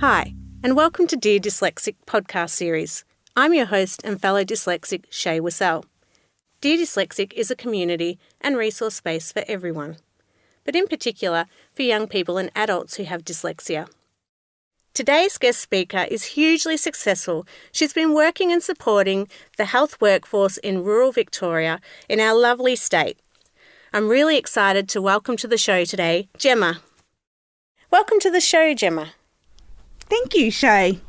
Hi, and welcome to Dear Dyslexic podcast series. I'm your host and fellow dyslexic, Shae. Dear Dyslexic is a community and resource space for everyone, but in particular for young people and adults who have dyslexia. Today's guest speaker is hugely successful. She's been working and supporting the health workforce in rural Victoria in our lovely state. I'm really excited to welcome to the show today, Gemma. Welcome to the show, Gemma. Thank you, Shae.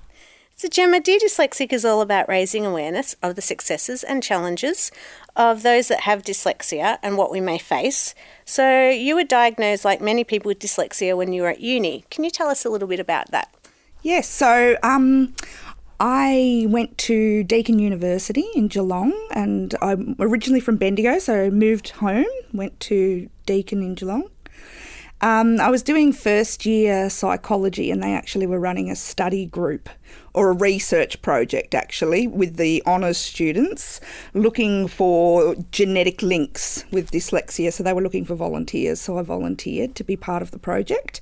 So Gemma, Dear Dyslexic is all about raising awareness of the successes and challenges of those that have dyslexia and what we may face. So you were diagnosed, like many people with dyslexia, when you were at uni. Can you tell us a little bit about that? Yes, so I went to Deakin University in Geelong, and I'm originally from Bendigo, so I moved home, went to Deakin in Geelong. I was doing first year psychology, and they actually were running a study group or a research project actually with the honours students looking for genetic links with dyslexia. So they were looking for volunteers, so I volunteered to be part of the project.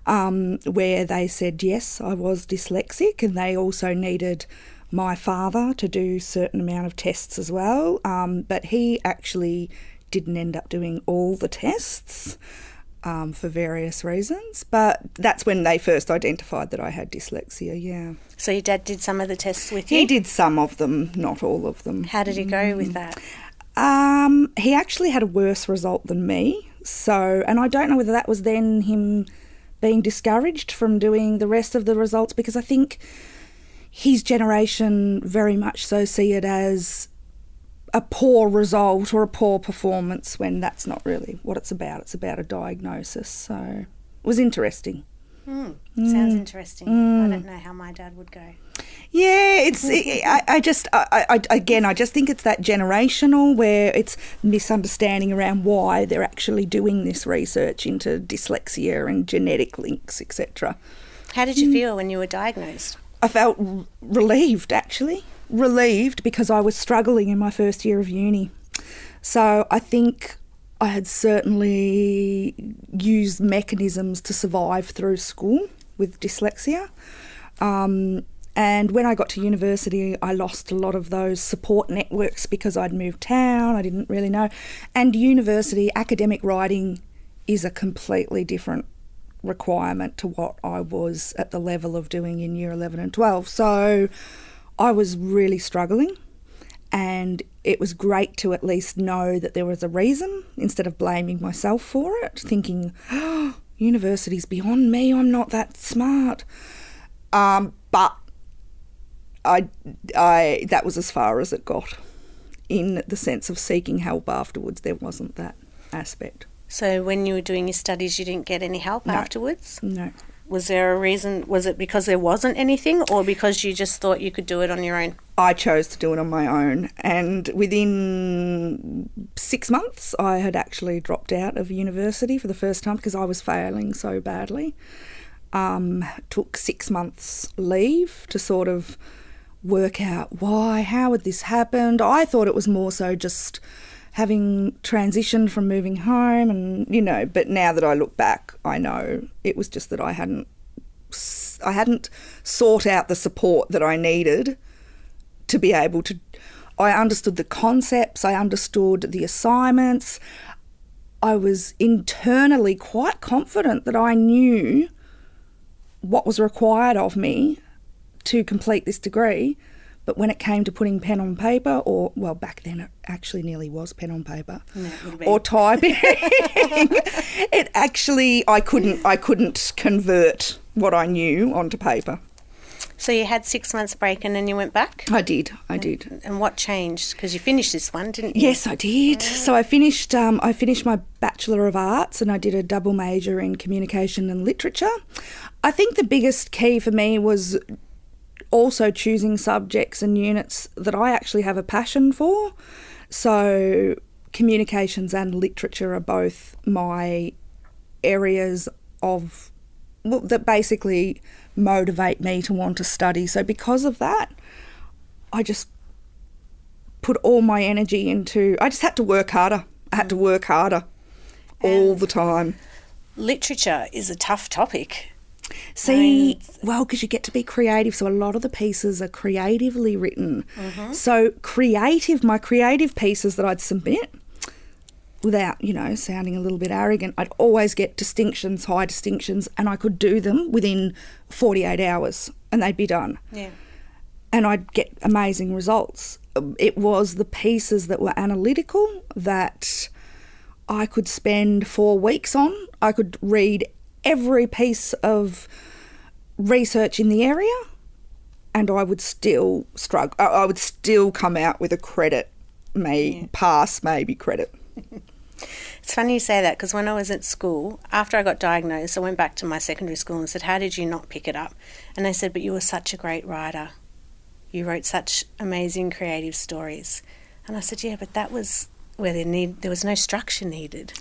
Where they said, yes, I was dyslexic, and they also needed my father to do a certain amount of tests as well. But he actually didn't end up doing all the tests for various reasons. But that's when they first identified that I had dyslexia, yeah. So your dad did some of the tests with you? He did some of them, not all of them. How did he go with that? He actually had a worse result than me. So, and I don't know whether that was then him being discouraged from doing the rest of the results, because I think his generation very much so see it as a poor result or a poor performance, when that's not really what it's about. It's about a diagnosis. So it was interesting. Sounds interesting. I don't know how my dad would go. Yeah, I just think it's that generational where it's misunderstanding around why they're actually doing this research into dyslexia and genetic links, etc. How did you feel when you were diagnosed? I felt relieved, actually. Relieved because I was struggling in my first year of uni. So I think I had certainly used mechanisms to survive through school with dyslexia. And when I got to university, I lost a lot of those support networks because I'd moved town. I didn't really know. And university academic writing is a completely different requirement to what I was at the level of doing in year 11 and 12. So I was really struggling, and it was great to at least know that there was a reason instead of blaming myself for it, thinking, oh, university's beyond me, I'm not that smart. But I that was as far as it got. In the sense of seeking help afterwards, there wasn't that aspect. So when you were doing your studies, you didn't get any help afterwards? No. Was there a reason? Was it because there wasn't anything, or because you just thought you could do it on your own? I chose to do it on my own, and within 6 months I had actually dropped out of university for the first time because I was failing so badly. Took 6 months leave to sort of work out why, how had this happened. I thought it was more so just having transitioned from moving home, and but now that I look back, I know it was just that I hadn't sought out the support that I needed to be able to. I understood the concepts, I understood the assignments. I was internally quite confident that I knew what was required of me to complete this degree. But when it came to putting pen on paper, or, well, back then it actually nearly was pen on paper, or typing, I couldn't convert what I knew onto paper. So you had 6 months break and then you went back? I did. And what changed? Because you finished this one, didn't you? Yes, I did. So I finished my Bachelor of Arts, and I did a double major in communication and literature. I think the biggest key for me was also choosing subjects and units that I actually have a passion for. So communications and literature are both my areas that basically motivate me to want to study. So because of that, I just put all my energy into, I just had to work harder. I had to work harder all the time. Literature is a tough topic. See, well, because you get to be creative. So a lot of the pieces are creatively written. So my creative pieces that I'd submit, without, sounding a little bit arrogant, I'd always get distinctions, high distinctions, and I could do them within 48 hours and they'd be done. Yeah. And I'd get amazing results. It was the pieces that were analytical that I could spend 4 weeks on. I could read every piece of research in the area and I would still struggle. I would still come out with a credit, pass, maybe credit. It's funny you say that, because when I was at school, after I got diagnosed, I went back to my secondary school and said, how did you not pick it up? And they said, but you were such a great writer. You wrote such amazing creative stories. And I said, yeah, but that was where there was no structure needed.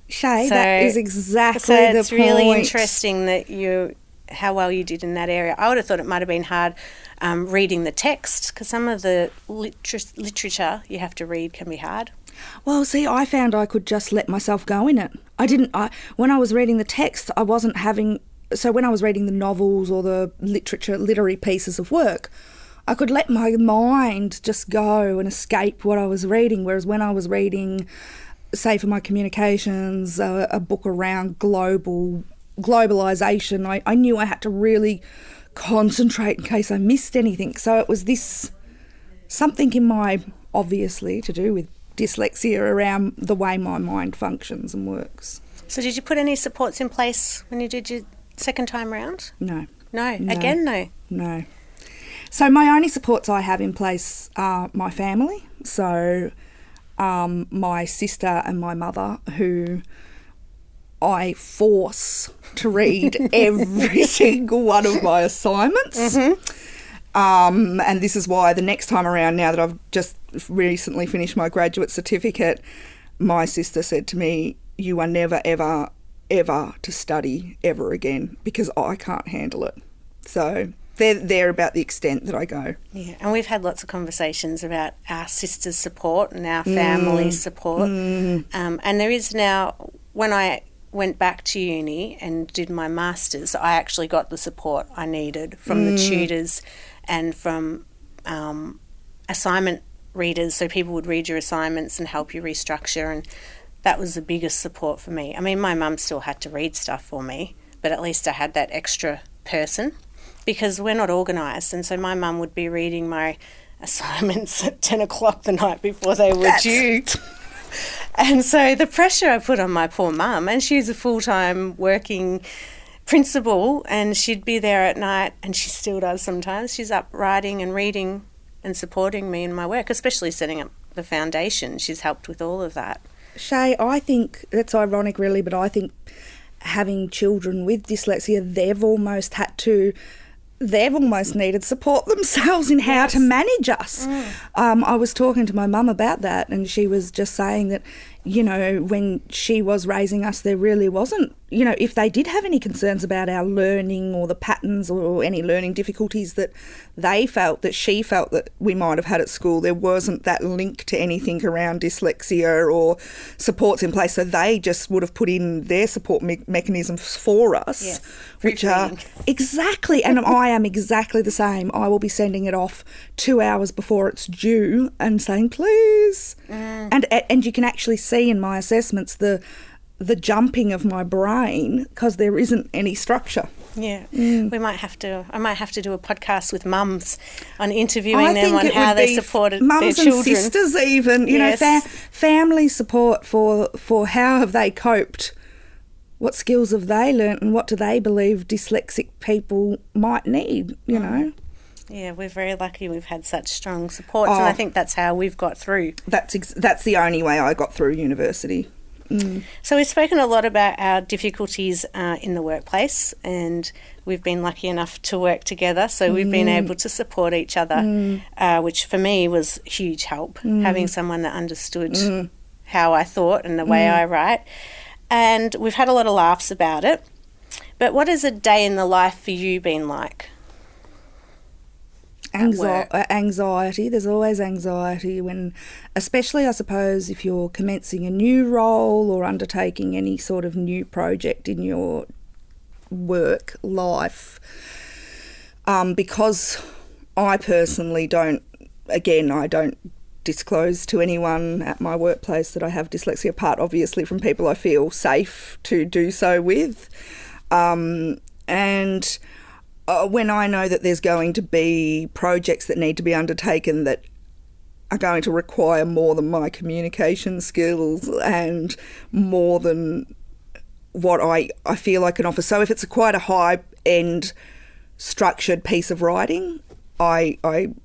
Shae, that is exactly the point. So it's really interesting that how well you did in that area. I would have thought it might have been hard reading the text, because some of the literature you have to read can be hard. Well, see, I found I could just let myself go in it. When I was reading the text, I wasn't having... So when I was reading the novels or the literary pieces of work, I could let my mind just go and escape what I was reading, whereas when I was reading, say for my communications, a book around globalisation, I knew I had to really concentrate in case I missed anything. So it was something in my, obviously to do with dyslexia, around the way my mind functions and works. So did you put any supports in place when you did your second time round? No. No? Again, no? No. So my only supports I have in place are my family. So my sister and my mother, who I force to read every single one of my assignments. And this is why the next time around, now that I've just recently finished my graduate certificate, my sister said to me, you are never, ever, ever to study ever again, because I can't handle it. So they're about the extent that I go. Yeah, and we've had lots of conversations about our sisters' support and our family support. And there is now, when I went back to uni and did my masters, I actually got the support I needed from the tutors and from assignment readers, so people would read your assignments and help you restructure, and that was the biggest support for me. I mean, my mum still had to read stuff for me, but at least I had that extra person, because we're not organised, and so my mum would be reading my assignments at 10 o'clock the night before they were due. And so the pressure I put on my poor mum, and she's a full-time working principal, and she'd be there at night, and she still does sometimes. She's up writing and reading and supporting me in my work, especially setting up the foundation. She's helped with all of that. Shae, I think that's ironic really, but I think having children with dyslexia, they've almost needed support themselves in how to manage us. I was talking to my mum about that, and she was just saying that, when she was raising us, there really wasn't, if they did have any concerns about our learning or the patterns or any learning difficulties that she felt that we might have had at school, there wasn't that link to anything around dyslexia or supports in place. So they just would have put in their support mechanisms for us, which are exactly, and I am exactly the same. I will be sending it off 2 hours before it's due and saying, please. And you can actually see in my assessments the jumping of my brain, because there isn't any structure. Yeah, I might have to do a podcast with mums on interviewing them on how they supported their children. Mums and sisters even, family support for how have they coped, what skills have they learnt, and what do they believe dyslexic people might need, Yeah, we're very lucky we've had such strong supports, and I think that's how we've got through. That's the only way I got through university. So we've spoken a lot about our difficulties in the workplace, and we've been lucky enough to work together, so we've been able to support each other, which for me was huge help, having someone that understood how I thought and the way I write. And we've had a lot of laughs about it. But what has a day in the life for you been like? Anxiety. There's always anxiety when, especially I suppose if you're commencing a new role or undertaking any sort of new project in your work life, because I personally don't disclose to anyone at my workplace that I have dyslexia, apart obviously from people I feel safe to do so with. And when I know that there's going to be projects that need to be undertaken that are going to require more than my communication skills and more than what I feel I can offer. So if it's quite a high-end structured piece of writing, I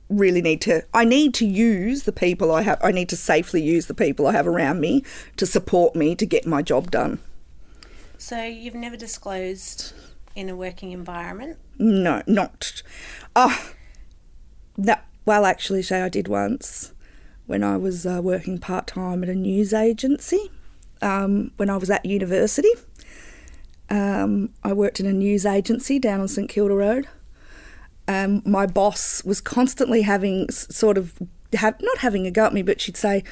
really need to use the people I have. I need to safely use the people I have around me to support me to get my job done. So you've never disclosed in a working environment? No, not. No. Well, actually, Shae, I did once when I was working part-time at a news agency when I was at university. I worked in a news agency down on St Kilda Road. My boss was constantly not having a go at me, but she'd say,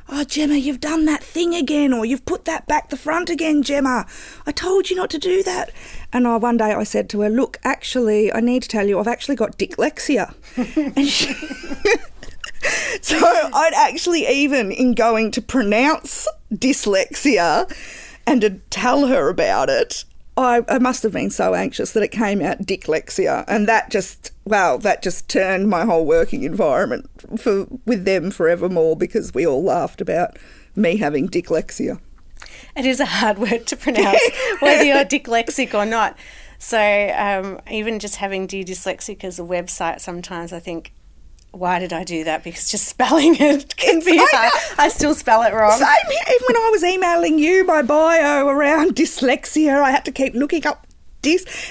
"Oh, Gemma, you've done that thing again, or you've put that back the front again, Gemma. I told you not to do that." And one day I said to her, "Look, actually, I need to tell you, I've actually got dyslexia." So I'd actually, even in going to pronounce dyslexia and to tell her about it, I must have been so anxious that it came out dyslexia, and that just turned my whole working environment with them forevermore, because we all laughed about me having dyslexia. It is a hard word to pronounce, whether you're dyslexic or not. So even just having Dyslexic as a website, sometimes I think, why did I do that? Because just spelling it can be hard. I still spell it wrong. Same here. Even when I was emailing you my bio around dyslexia, I had to keep looking up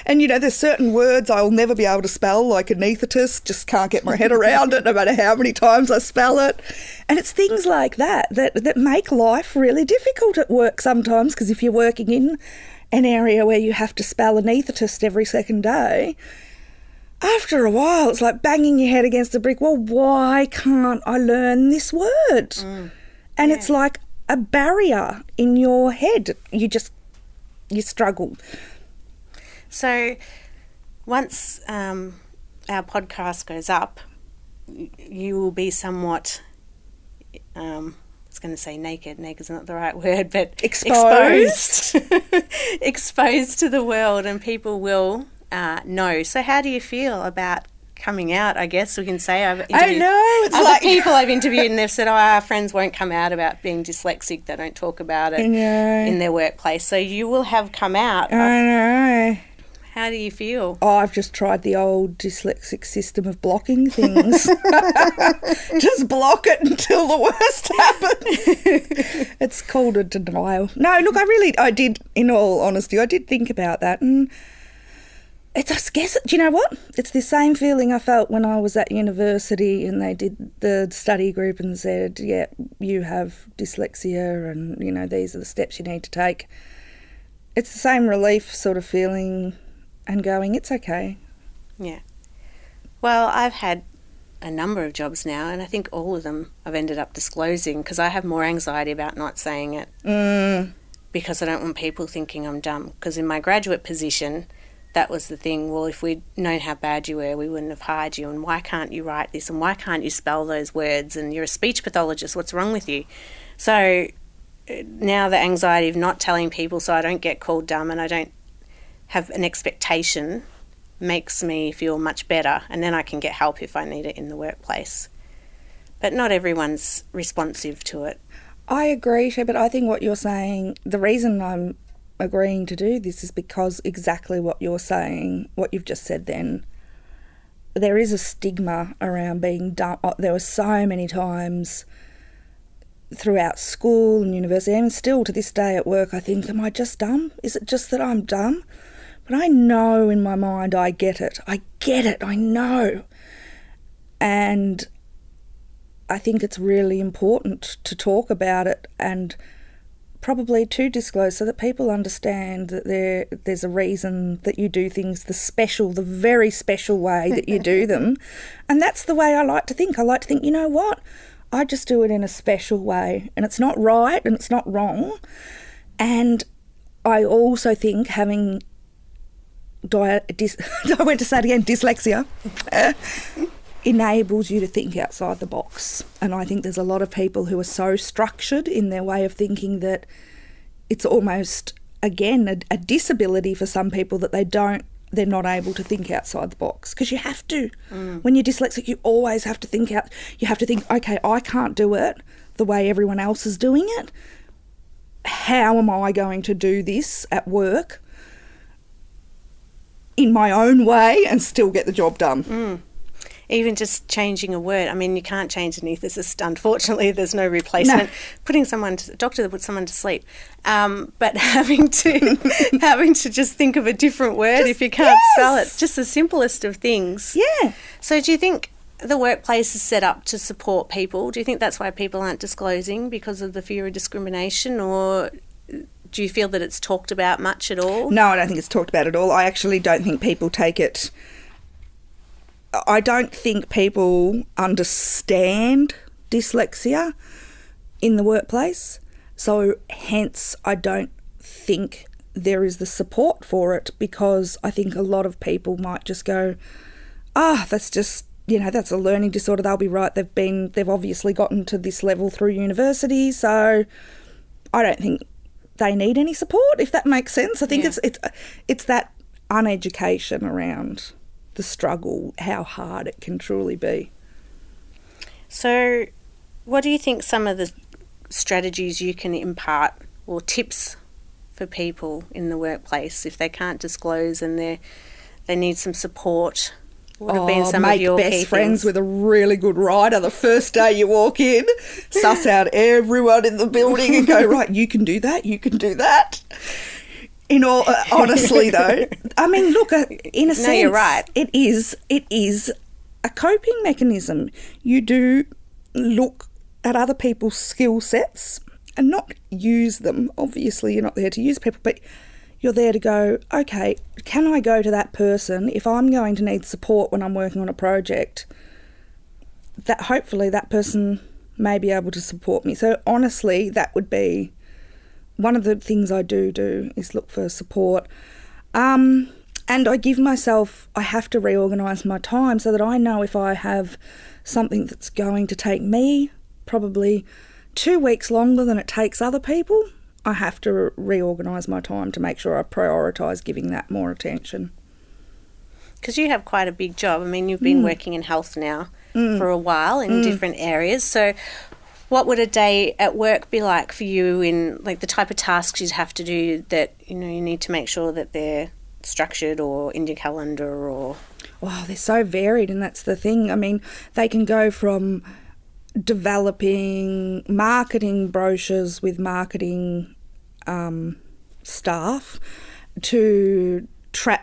and there's certain words I'll never be able to spell, like anaesthetist, just can't get my head around it no matter how many times I spell it. And it's things like that make life really difficult at work sometimes, because if you're working in an area where you have to spell anaesthetist every second day, after a while it's like banging your head against a brick. Well, why can't I learn this word? And it's like a barrier in your head. You struggle. So once our podcast goes up, you will be somewhat, I was going to say naked. Naked's not the right word, but exposed exposed to the world, and people will know. So how do you feel about coming out? I guess we can say I've interviewed other people I've interviewed, and they've said, our friends won't come out about being dyslexic. They don't talk about it in their workplace. So you will have come out. I know. How do you feel? Oh, I've just tried the old dyslexic system of blocking things. Just block it until the worst happens. It's called a denial. No, look, I did, in all honesty, I did think about that. And I guess, do you know what? It's the same feeling I felt when I was at university and they did the study group and said, yeah, you have dyslexia and, these are the steps you need to take. It's the same relief sort of feeling and going, it's okay. Yeah. Well, I've had a number of jobs now, and I think all of them I've ended up disclosing, because I have more anxiety about not saying it because I don't want people thinking I'm dumb. Because in my graduate position, that was the thing. Well, if we'd known how bad you were, we wouldn't have hired you, and why can't you write this, and why can't you spell those words, and you're a speech pathologist, what's wrong with you? So now the anxiety of not telling people so I don't get called dumb and I don't have an expectation makes me feel much better, and then I can get help if I need it in the workplace. But not everyone's responsive to it. I agree, Shae, but I think what you're saying, the reason I'm agreeing to do this is because exactly what you're saying, what you've just said then, there is a stigma around being dumb. There were so many times throughout school and university, and still to this day at work, I think, am I just dumb? Is it just that I'm dumb? But I know in my mind I get it. I know. And I think it's really important to talk about it and probably to disclose so that people understand that there's a reason that you do things the very special way that you do them. And that's the way I like to think. I like to think, you know what? I just do it in a special way, and it's not right and it's not wrong. And I also think having I went to say it again, dyslexia, enables you to think outside the box. And I think there's a lot of people who are so structured in their way of thinking that it's almost, again, a disability for some people that they're not able to think outside the box, because you have to. When you're dyslexic, you always have to think out. You have to think, okay, I can't do it the way everyone else is doing it. How am I going to do this at work in my own way and still get the job done? Even just changing a word. I mean, you can't change an anaesthetist. Unfortunately, there's no replacement. No. Doctor that puts someone to sleep. But having to just think of a different word if you can't spell it. Just the simplest of things. Yeah. So do you think the workplace is set up to support people? Do you think that's why people aren't disclosing, because of the fear of discrimination, or do you feel that it's talked about much at all? No, I don't think it's talked about at all. I actually don't think people take it... I don't think people understand dyslexia in the workplace, so hence I don't think there is the support for it, because I think a lot of people might just go, that's just, that's a learning disorder, they'll be right, they've obviously gotten to this level through university, so I don't think they need any support, if that makes sense. I think it's that uneducation around the struggle, how hard it can truly be. So what do you think some of the strategies you can impart, or tips for people in the workplace if they can't disclose and they need some support? What have been some of your make best friends with a really good writer the first day you walk in, suss out everyone in the building and go, right, you can do that, you can do that. In all, honestly though, I mean, look, in a sense, you're right. It is a coping mechanism. You do look at other people's skill sets and not use them. Obviously, you're not there to use people, but you're there to go, okay, can I go to that person if I'm going to need support when I'm working on a project? That hopefully that person may be able to support me. So honestly, that would be one of the things I do is look for support. And I have to reorganise my time so that I know if I have something that's going to take me probably 2 weeks longer than it takes other people, I have to reorganise my time to make sure I prioritise giving that more attention. Because you have quite a big job. I mean, you've been working in health now for a while in different areas. So what would a day at work be like for you, in like the type of tasks you'd have to do that, you need to make sure that they're structured or in your calendar? Or Wow, they're so varied, and that's the thing. I mean, they can go from developing marketing brochures with marketing staff to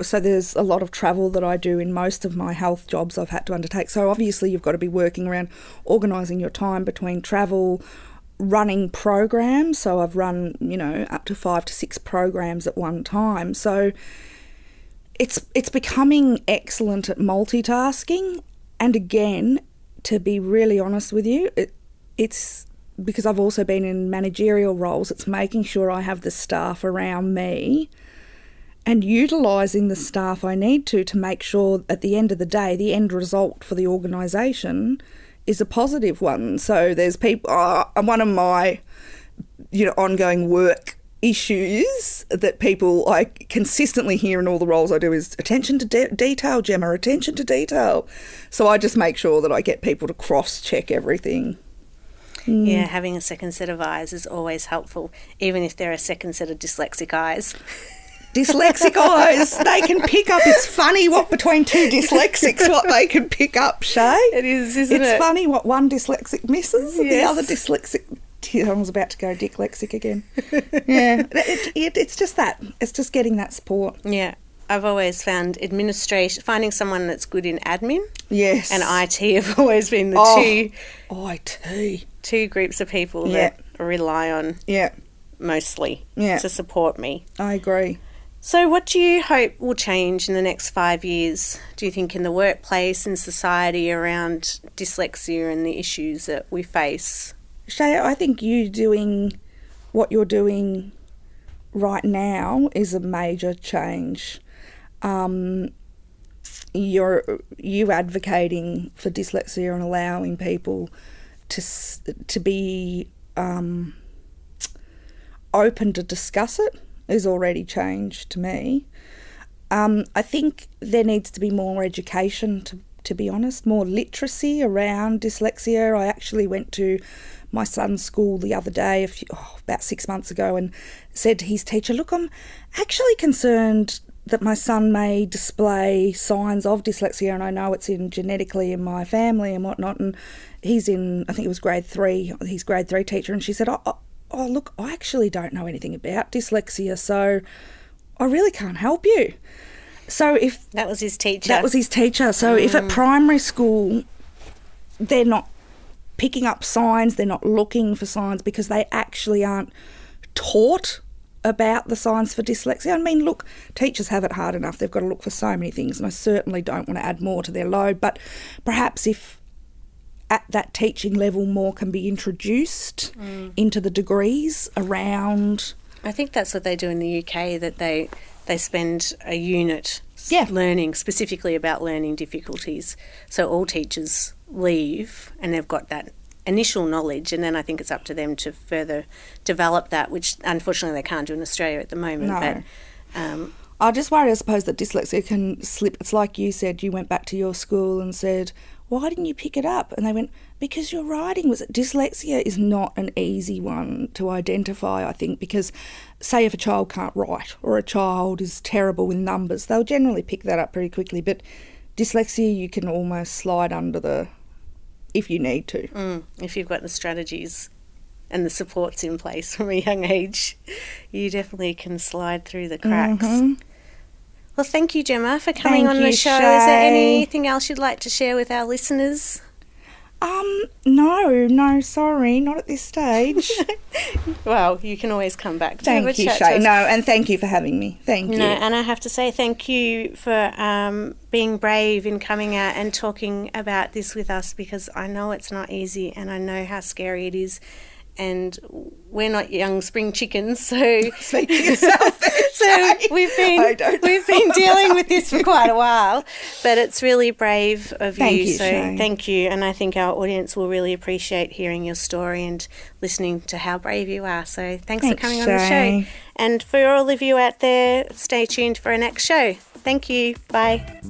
so there's a lot of travel that I do in most of my health jobs I've had to undertake. So obviously you've got to be working around organising your time between travel, running programs. So I've run, up to 5 to 6 programs at one time. So it's becoming excellent at multitasking. And again, to be really honest with you, it's because I've also been in managerial roles, it's making sure I have the staff around me and utilising the staff I need to make sure at the end of the day, the end result for the organisation is a positive one. So there's people, one of my, ongoing work issues that people I consistently hear in all the roles I do is attention to detail, Gemma, attention to detail. So I just make sure that I get people to cross-check everything. Yeah, having a second set of eyes is always helpful, even if they're a second set of dyslexic eyes. Dyslexic eyes, they can pick up. It's funny what between two dyslexics what they can pick up, Shae. It is, isn't it? It's funny what one dyslexic misses and the Yes. other dyslexic... I was about to go dyslexic again. Yeah, it's just that. It's just getting that support. Yeah. I've always found finding someone that's good in admin Yes. and IT have always been the IT. two groups of people that I rely on mostly to support me. I agree. So what do you hope will change in the next 5 years, do you think, in the workplace and society around dyslexia and the issues that we face? Shae, I think you doing what you're doing right now is a major change. you advocating for dyslexia and allowing people to be open to discuss it is already changed to me. I think there needs to be more education, to be honest, more literacy around dyslexia. I actually went to my son's school the other day, about 6 months ago, and said to his teacher, look, I'm actually concerned that my son may display signs of dyslexia, and I know it's genetically in my family and whatnot, and he's in, I think it was grade 3, he's grade 3 teacher, and she said, oh, look, I actually don't know anything about dyslexia, so I really can't help you. So if... That was his teacher. That was his teacher. So if at primary school they're not picking up signs, they're not looking for signs because they actually aren't taught about the signs for dyslexia. I mean, look, teachers have it hard enough. They've got to look for so many things, and I certainly don't want to add more to their load. But perhaps if at that teaching level more can be introduced into the degrees around... I think that's what they do in the UK, that they spend a unit learning specifically about learning difficulties. So all teachers leave and they've got that initial knowledge, and then I think it's up to them to further develop that, which unfortunately they can't do in Australia at the moment. No. But I just worry, I suppose, that dyslexia can slip. It's like you said, you went back to your school and said, why didn't you pick it up? And they went, because your writing was... Dyslexia is not an easy one to identify, I think, because say if a child can't write or a child is terrible with numbers, they'll generally pick that up pretty quickly. But dyslexia, you can almost slide under the... if you need to. If you've got the strategies and the supports in place from a young age, you definitely can slide through the cracks. Well, thank you, Gemma, for coming on the show. Shae. Is there anything else you'd like to share with our listeners? No, sorry, not at this stage. Well, you can always come back to Thank you, Shae. No, and thank you for having me. Thank you. No, and I have to say thank you for being brave in coming out and talking about this with us, because I know it's not easy and I know how scary it is. And we're not young spring chickens, so Speak for yourself there, Shae. we've been dealing with this for quite a while. But it's really brave of you. So Shae. thank you, and I think our audience will really appreciate hearing your story and listening to how brave you are. So thanks for coming on the show. And for all of you out there, stay tuned for our next show. Thank you. Bye.